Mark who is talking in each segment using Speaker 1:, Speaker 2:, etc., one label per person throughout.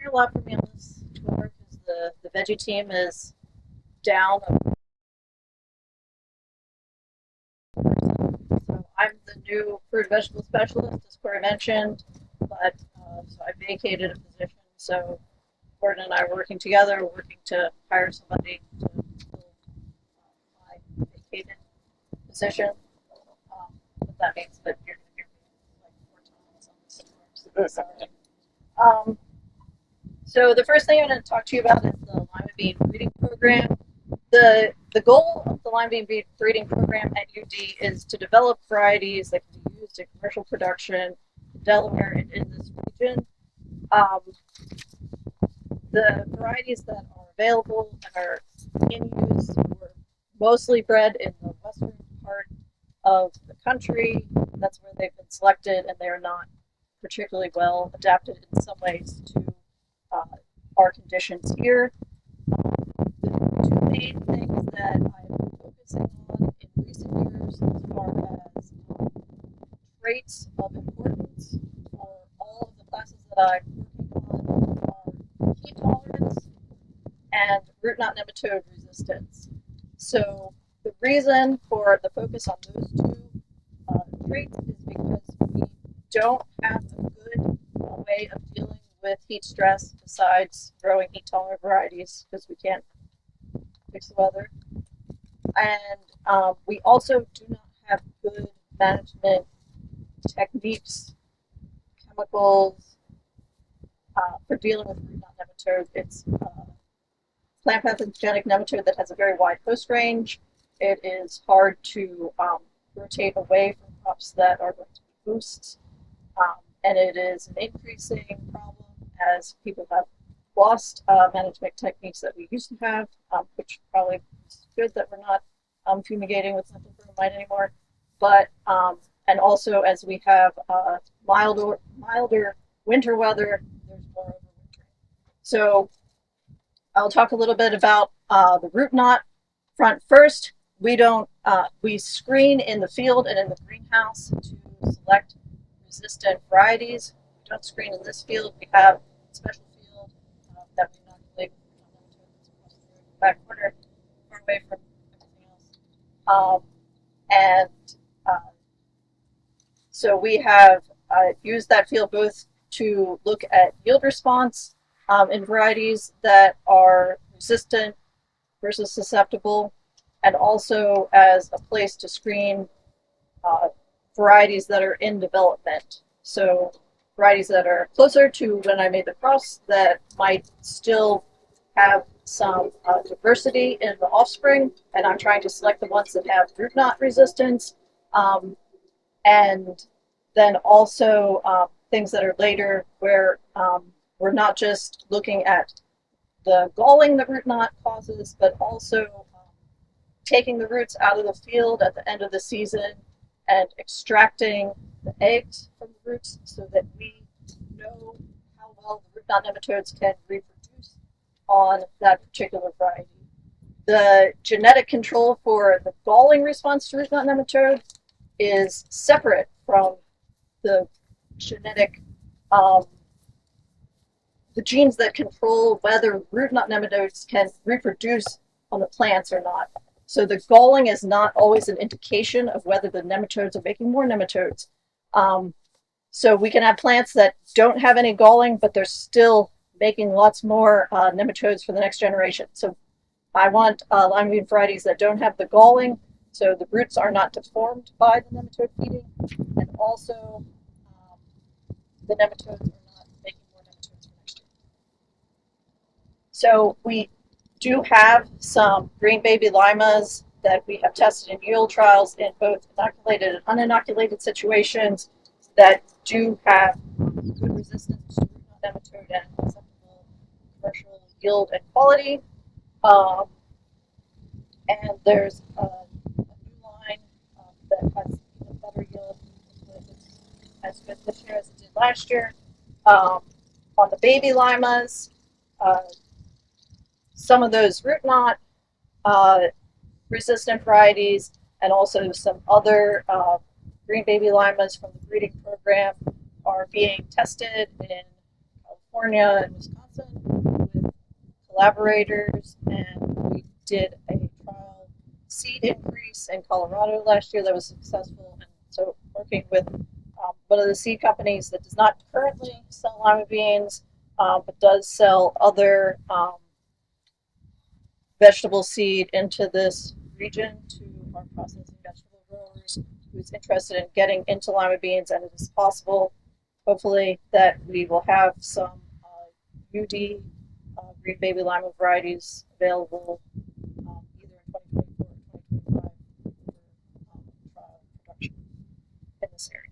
Speaker 1: hear a lot from me on this tour because the veggie team is down a person. So I'm the new fruit and vegetable specialist, as Corey mentioned, but so I vacated a position. So Gordon and I are working together, working to hire somebody to fill my vacated position. What that means, but you're going to hear me like 4 times on this tour, so sorry. Um, So the first thing I'm going to talk to you about is the Lima Bean breeding program. The goal of the Lima Bean breeding program at UD is to develop varieties that can be used in commercial production in Delaware and in this region. Um, the varieties that are available and are in use were mostly bred in the western part of the country. That's where they've been selected, and they're not particularly well adapted in some ways to uh, our conditions here. The two main things that I've been focusing on in recent years as far as traits of importance for all of the classes that I'm working on are heat tolerance and root knot nematode resistance. So the reason for the focus on those two traits is because we don't have a good way of dealing with heat stress besides growing heat tolerant varieties because we can't fix the weather. And we also do not have good management techniques, chemicals for dealing with root knot nematode. It's plant pathogenic nematode that has a very wide host range. It is hard to rotate away from crops that are going to be boosts. And it is an increasing problem as people have lost management techniques that we used to have, which probably is good that we're not fumigating with cyclophoramide anymore. But and also as we have milder winter weather, there's more overwintering. So I'll talk a little bit about the root knot front first. We screen in the field and in the greenhouse to select resistant varieties. We don't screen in this field. We have a special field that we inoculate across the back corner, far away from everything else. And so we have used that field both to look at yield response in varieties that are resistant versus susceptible, and also as a place to screen varieties that are in development. So varieties that are closer to when I made the cross that might still have some diversity in the offspring, and I'm trying to select the ones that have root knot resistance, and then also things that are later where we're not just looking at the galling the root knot causes, but also taking the roots out of the field at the end of the season and extracting the eggs from the roots so that we know how well the root knot nematodes can reproduce on that particular variety. The genetic control for the galling response to root knot nematode is separate from the genetic, the genes that control whether root knot nematodes can reproduce on the plants or not. So the galling is not always an indication of whether the nematodes are making more nematodes. So we can have plants that don't have any galling, but they're still making lots more nematodes for the next generation. So I want Lima bean varieties that don't have the galling, so the roots are not deformed by the nematode feeding, and also the nematodes are not making more nematodes for next year. So we do have some green baby limas that we have tested in yield trials in both inoculated and uninoculated situations that do have good resistance to nematode and acceptable commercial yield and quality. And there's a new line that has even better yield, as good this year as it did last year. On the baby limas, some of those root knot resistant varieties, and also some other green baby limas from the breeding program are being tested in California and Wisconsin with collaborators, and we did a trial seed increase in Colorado last year that was successful. And so, working with one of the seed companies that does not currently sell lima beans, but does sell other vegetable seed into this region to our processing vegetable growers who's interested in getting into lima beans, and it is possible, hopefully, that we will have some UD green baby lima varieties available either in 2024 or 2025 for trial production in this area.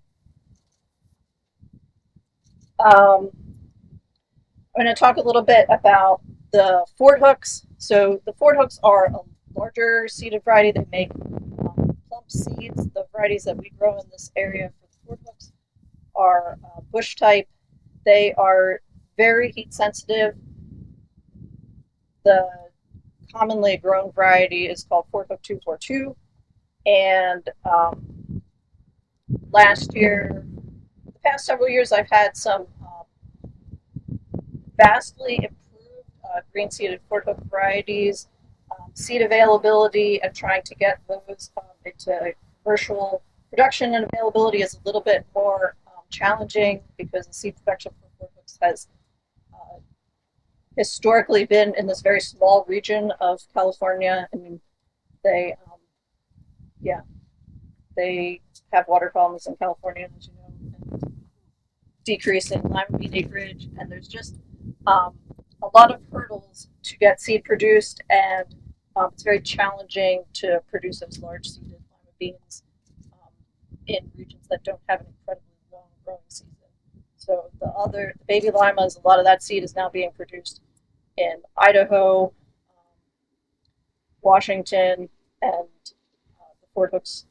Speaker 1: I'm going to talk a little bit about the Ford Hooks. So the Ford Hooks are a larger seeded variety. They make plump seeds. The varieties that we grow in this area for the Ford Hooks are bush type. They are very heat sensitive. The commonly grown variety is called Ford Hook 242. And last year, the past several years, I've had some vastly improved green seeded Ford Hook varieties. Seed availability and trying to get those into commercial production and availability is a little bit more challenging because the seed production for Ford Hooks has historically been in this very small region of California. I mean, they they have water problems in California, as you know, and decrease in lima bean acreage, and there's just a lot of hurdles to get seed produced, and it's very challenging to produce those large seeded lima beans in regions that don't have an incredibly long growing season. So the baby limas, a lot of that seed is now being produced in Idaho, Washington, and the Ford Hooks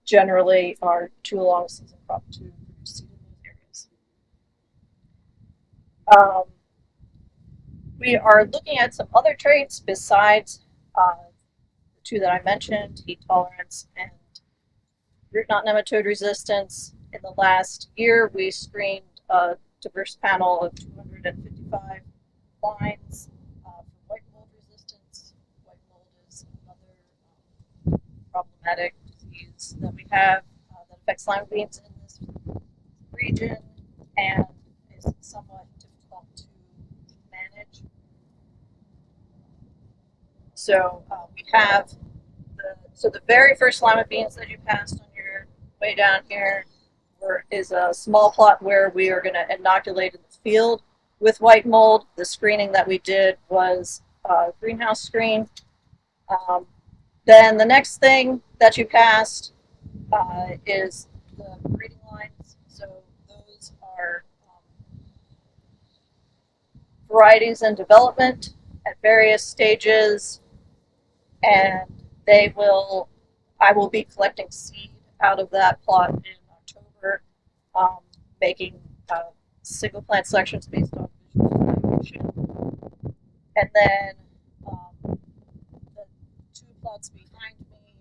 Speaker 1: generally are too long a season crop to produce seed in those areas. We are looking at some other traits besides the two that I mentioned, heat tolerance and root knot nematode resistance. In the last year, we screened a diverse panel of 255 lines for white mold resistance. White mold is another problematic disease that we have that affects lima beans in this region and is somewhat difficult to manage. So we have the very first lima beans that you passed on your way down here is a small plot where we are going to inoculate in the field with white mold. The screening that we did was a greenhouse screen. Then the next thing that you passed is the breeding lines. So those are varieties in development at various stages, and I will be collecting seed out of that plot in October, making single plant selections based on visual evaluation. And then the two plots behind me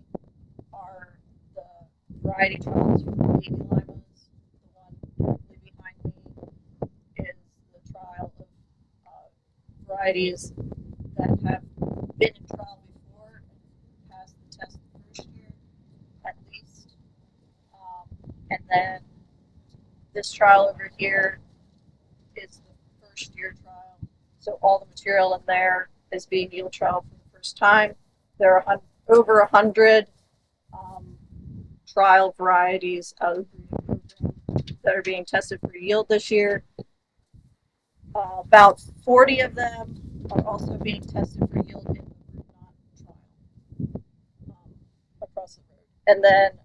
Speaker 1: are the variety trials for the baby limas. The one directly behind me is the trial of varieties that have been in trial before and passed the test the first year, at least. And then this trial over here is the first year trial. So all the material in there is being yield trialed for the first time. There are over 100 trial varieties out of the breeding program that are being tested for yield this year. About 40 of them are also being tested for yield in the root knot trial across the road. And then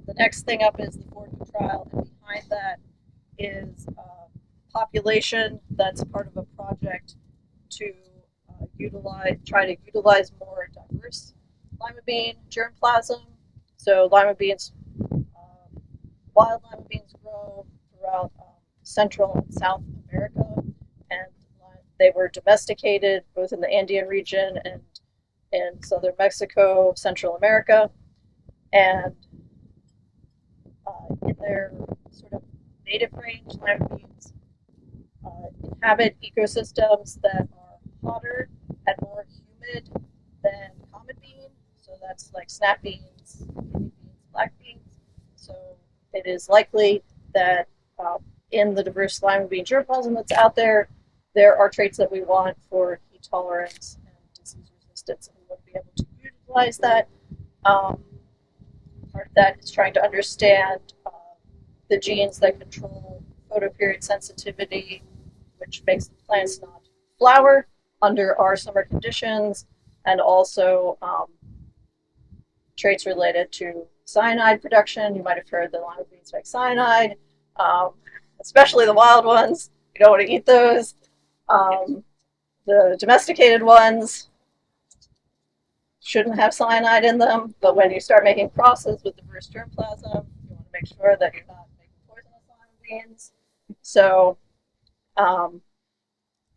Speaker 1: the next thing up is the Ford Hook trial, and behind that is population that's part of a project to try to utilize more diverse lima bean germplasm. So lima beans, wild lima beans grow throughout Central and South America, and they were domesticated both in the Andean region and in southern Mexico, Central America, and in their sort of native range, lima beans inhabit ecosystems that are hotter and more humid than common bean. So that's like snap beans, kidney beans, black beans. So it is likely that in the diverse lima bean germplasm that's out there, there are traits that we want for heat tolerance and disease resistance, and we want to be able to utilize that. Part of that is trying to understand the genes that control photoperiod sensitivity, which makes the plants not flower under our summer conditions, and also traits related to cyanide production. You might have heard the lima beans make cyanide, especially the wild ones. You don't want to eat those. The domesticated ones shouldn't have cyanide in them, but when you start making crosses with diverse germplasm, you want to make sure that you're not making poisonous lima beans. So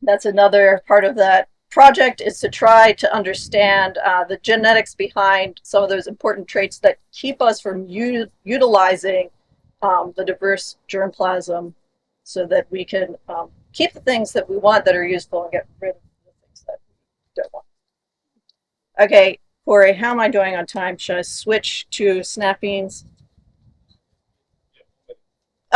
Speaker 1: that's another part of that project, is to try to understand the genetics behind some of those important traits that keep us from utilizing the diverse germplasm, so that we can keep the things that we want that are useful and get rid of the things that we don't want. Okay, Corey, how am I doing on time? Should I switch to snap beans?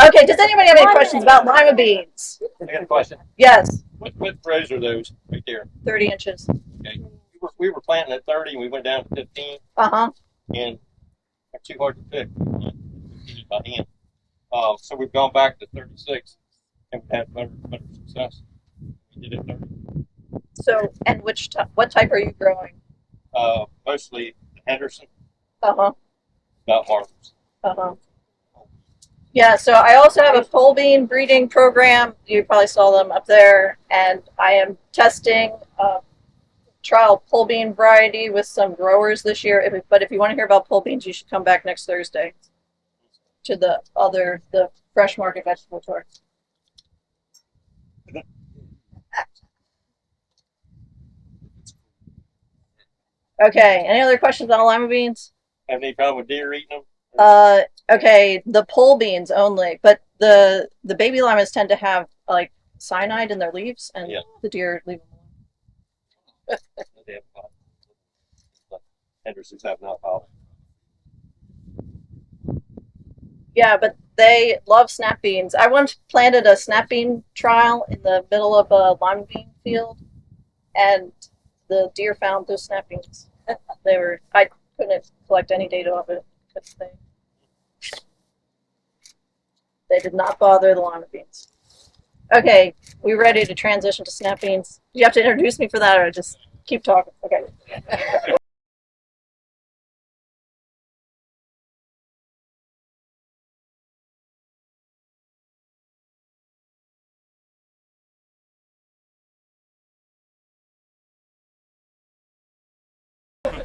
Speaker 1: Okay, does anybody have any questions about lima beans?
Speaker 2: I got a question.
Speaker 1: Yes.
Speaker 2: What rows are those right there?
Speaker 1: 30 inches.
Speaker 2: Okay. We were planting at 30 and we went down to 15.
Speaker 1: Uh-huh.
Speaker 2: And they're too hard to pick by hand. So we've gone back to 36 and we've had better success. We did it 30.
Speaker 1: So, and what type are you growing?
Speaker 2: Mostly Henderson.
Speaker 1: Uh-huh.
Speaker 2: Not marbles.
Speaker 1: Uh-huh. Yeah, so I also have a pole bean breeding program. You probably saw them up there. And I am testing a trial pole bean variety with some growers this year. But if you want to hear about pole beans, you should come back next Thursday to the fresh market vegetable tour. Okay, any other questions on lima beans?
Speaker 2: Have any problem with deer eating them?
Speaker 1: Okay, the pole beans only, but the baby limas tend to have like cyanide in their leaves, and the deer leave them
Speaker 2: alone. Hendersons have not pollen.
Speaker 1: Yeah, but they love snap beans. I once planted a snap bean trial in the middle of a lima bean field, and the deer found those snap beans. I couldn't collect any data of it because they did not bother the lima beans. Okay, we ready to transition to snap beans? Do you have to introduce me for that, or just keep talking? Okay.